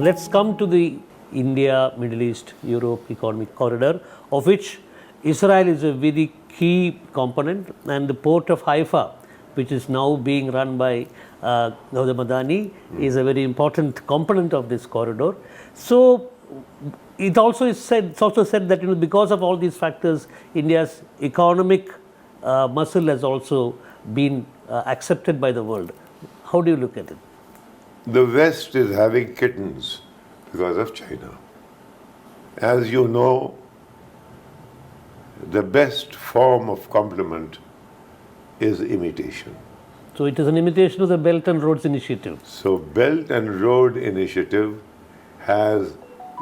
Let's come to the India, Middle East, Europe economic corridor, of which Israel is a very key component, and the port of Haifa, which is now being run by Gautam Adani, is a very important component of this corridor. So it's also said that because of all these factors, India's economic muscle has also been accepted by the world. How do you look at it? The West is having kittens because of China. As you know, the best form of compliment is imitation. So it is an imitation of the Belt and Roads Initiative. So Belt and Road Initiative has,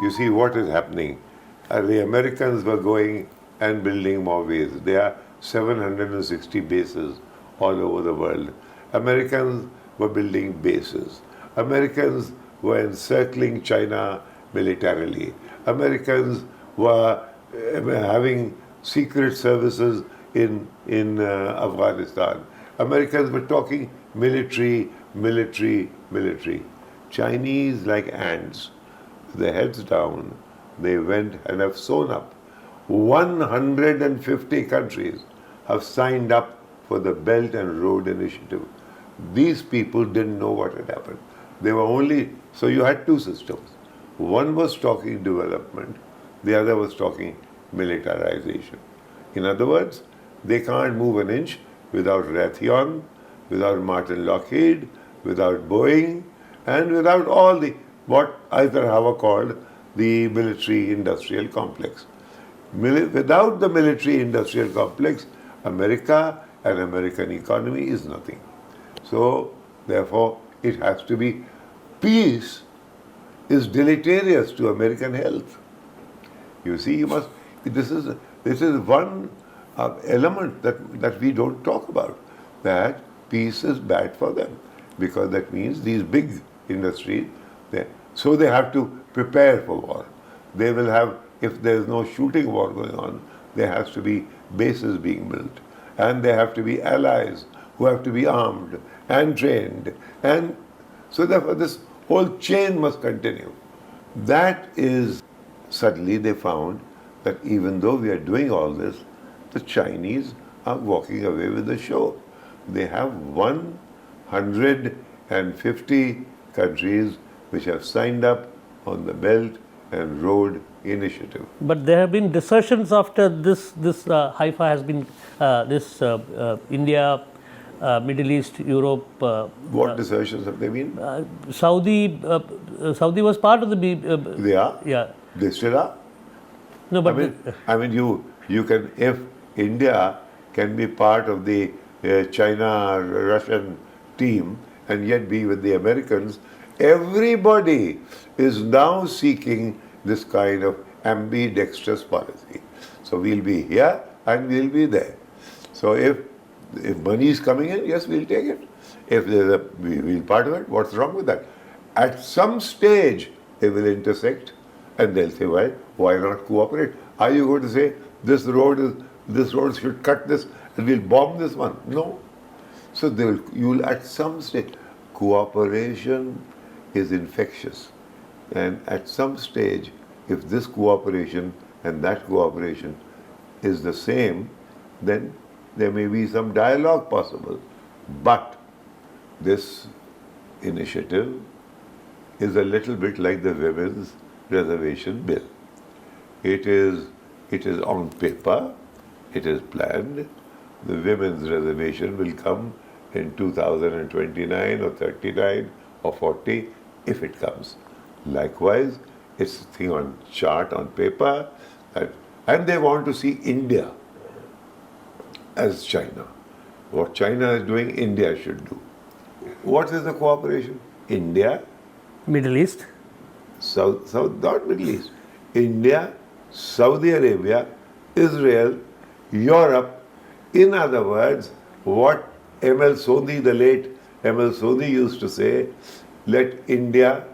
you see what is happening. The Americans were going and building more ways. There are 760 bases all over the world. Americans were building bases. Americans were encircling China militarily. Americans were having secret services in Afghanistan. Americans were talking military. Chinese, like ants, their heads down, they went and have sewn up. 150 countries have signed up for the Belt and Road Initiative. These people didn't know what had happened. They were only, so you had two systems. One was talking development, the other was talking militarization. In other words, they can't move an inch without Raytheon, without Martin Lockheed, without Boeing, and without all the, what Eisenhower called the military-industrial complex. Without the military-industrial complex, America and American economy is nothing. So, therefore, it has to be, peace is deleterious to American health. You see, you must, this is one element that we don't talk about, that peace is bad for them, because that means these big industries, so they have to prepare for war. They will have, if there is no shooting war going on, there has to be bases being built, and there have to be allies who have to be armed and trained, and so therefore this whole chain must continue. That is, suddenly they found that even though we are doing all this, the Chinese are walking away with the show. They have 150 countries which have signed up on the Belt and Road Initiative. But there have been desertions after this Haifa has been, India, Middle East, Europe. What desertions have they been? Saudi was part of the... they are? Yeah. They still are? No, but... I mean, you can, if India can be part of the China-Russian team and yet be with the Americans, everybody is now seeking this kind of ambidextrous policy. So we'll be here and we'll be there. So if money is coming in, yes, we'll take it. If we'll be part of it, what's wrong with that? At some stage, they will intersect and they'll say, well, why not cooperate? Are you going to say, this road should cut this and we'll bomb this one? No. So you will at some stage, cooperation is infectious. And at some stage, if this cooperation and that cooperation is the same, then there may be some dialogue possible. But this initiative is a little bit like the women's reservation bill. It is on paper, it is planned. The women's reservation will come in 2029 or 39 or 40 if it comes. Likewise, it's a thing on chart, on paper, and they want to see India as China. What China is doing, India should do. What is the cooperation? India, Middle East, South, not Middle East. India, Saudi Arabia, Israel, Europe. In other words, what M.L. Sodhi, the late M.L. Sodhi used to say, let India,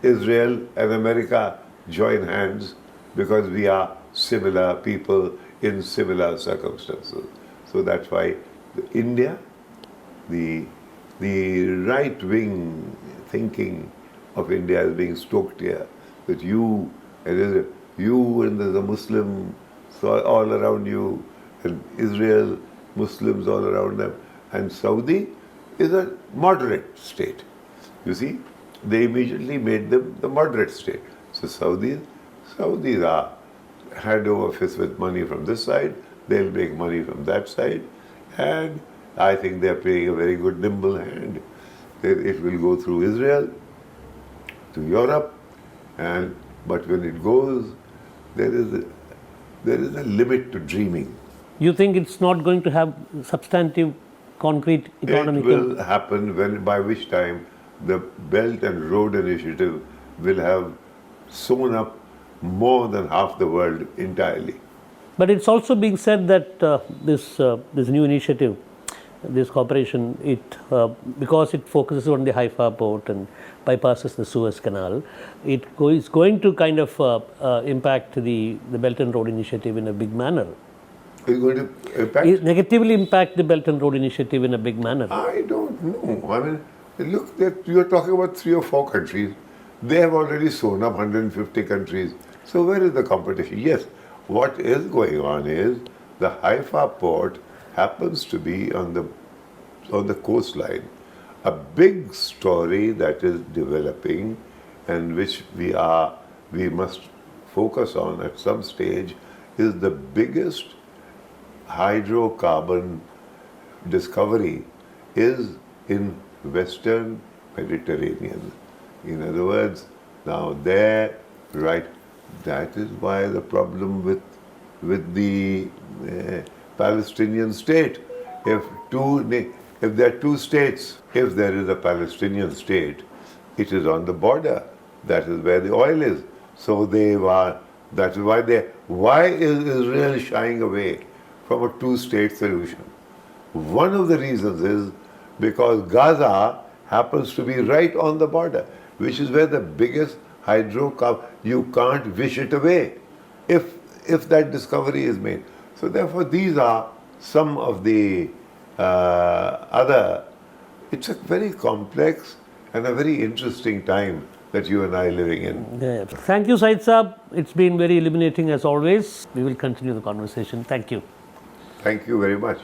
Israel and America join hands because we are similar people in similar circumstances. So that's why India, the right-wing thinking of India is being stoked here. That you and there's a Muslim all around you, and Israel, Muslims all around them, and Saudi is a moderate state. You see, they immediately made them the moderate state. So Saudis are hand over fist with money from this side, they'll make money from that side, and I think they're playing a very good nimble hand. It will go through Israel, to Europe, but when it goes, there is a limit to dreaming. You think it's not going to have substantive, concrete economic? It will happen by which time the Belt and Road Initiative will have sewn up more than half the world entirely. But it's also being said that this new initiative, this cooperation, because it focuses on the Haifa port and bypasses the Suez Canal, is going to kind of impact the Belt and Road Initiative in a big manner. It's going to impact? Negatively impact the Belt and Road Initiative in a big manner. I don't know. I mean, look, you're talking about 3 or 4 countries. They have already sewn up 150 countries. So where is the competition? Yes, what is going on is the Haifa port happens to be on the coastline. A big story that is developing and which we must focus on at some stage is the biggest hydrocarbon discovery is in Western Mediterranean. In other words, now there, right, that is why the problem with the Palestinian state. If there are 2 states, if there is a Palestinian state, it is on the border. That is where the oil is. So that is why is Israel shying away from a 2-state solution? One of the reasons is because Gaza happens to be right on the border, which is where the biggest hydrocarbon, you can't wish it away if that discovery is made. So therefore these are some of the it's a very complex and a very interesting time that you and I are living in. Yeah. Thank you, Saeed Saab. It's been very illuminating as always. We will continue the conversation. Thank you. Thank you very much.